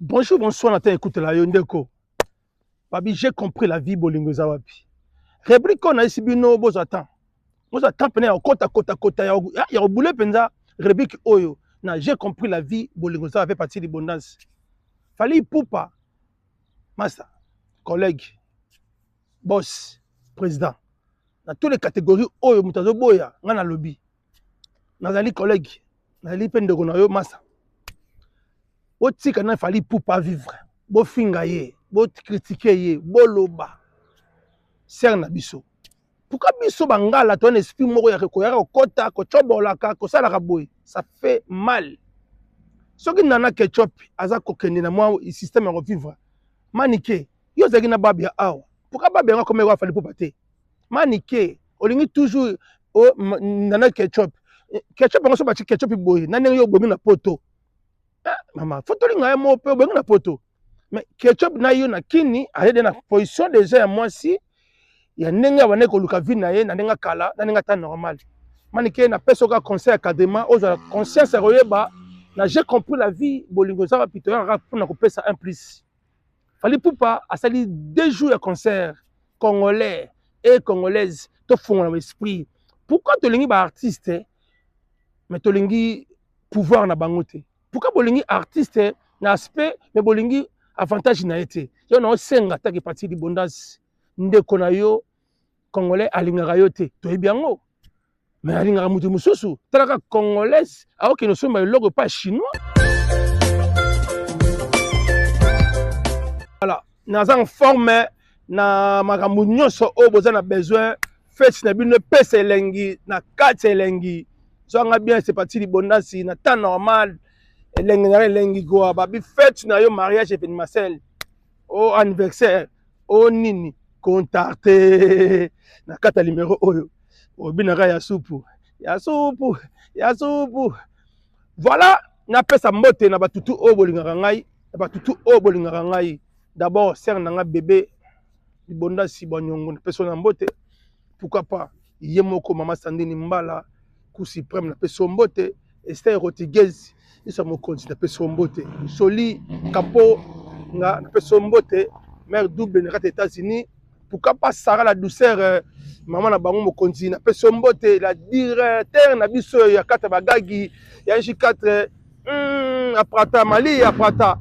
Bonjour, bonsoir, Nathan, écoute la Yondeko. Babi, j'ai compris la vie bolingo zawapi. Rebriko na isibino bozo attend. Bozo attend pene ya kota ya obule penza rebrik oyo. Na j'ai compris la vie bolingo zawapi partie d'abondance. Fali poupa master, collègue, boss, président. Dans toutes les catégories oyo mutazo boya ngana lobby. Nazali collègue, nazali pendeko na yo master. Otika na fali poupa vivre. Bo finga ye, bo critiquer ye, bo loba. Ser na biso. Pourquoi biso bangala ton esprit moko ya ko kota ko chobolaka ko sala ka boy, ça fait mal. Soki nana ketchup aza ko kende na moi système ya vivre. Manike, yo zaki na babia awa. Pourquoi babia nga comme fali poupa te? Manike, olingi toujours o nana ketchup. Ketchup ngo so ba ketchup boy, nani yo bomi na poto. Maman, faut que tu mo pe bomi na poto. Mais ketchup na yo na kini ayede na position déjà moi si ya nenga wane ko luka vie na ye na nenga kala na nenga ta normal. Manike na peso ka conseil académie aux conscience royeba na j'ai compris la vie bolingo za pito ya rap na ko pesa 1+. Fali poupa asali 2 jours de concert congolais et congolaises to fond dans l'esprit. Pourquoi to lingi ba artiste mais to lingi pouvoir na bangote? Pourquoi bolingi artiste na aspect mais bolingi avantage na été yo na senga ta ki partie d'abondance ndeko na yo congolais alingaka yo te to ebiango mais alingaka mutu mususu talaka congolaise aoki no somba logo pas chinois. Voilà, naza en forme na makambo nyonso o boza na besoin fête na bino pesa elengi na kati elengi zonga bien c'est partie d'abondance na temps normal elengi goa babi fête na yo mariage événementiel au anniversaire au nini contacter na kata numéro oyo obinaka ya supu voilà na pesa mbote na batutu o bolingaka ngai na batutu o bolingaka ngai d'abord ser na nga bébé libondasi banyongo na pesa na mbote pourquoi pas yemoko mama Sandini Mbala coup suprême na pesa mbote Esther Rotigez isa mokonzi na pesa mbote Soli Capo na pesa mbote mère double na kata États-Unis. Pourquoi pas Sarah la douceur maman na bango mokonzi na pesa mbote la directeur na biso ya kata bagagi ya J4 aprata Mali aprata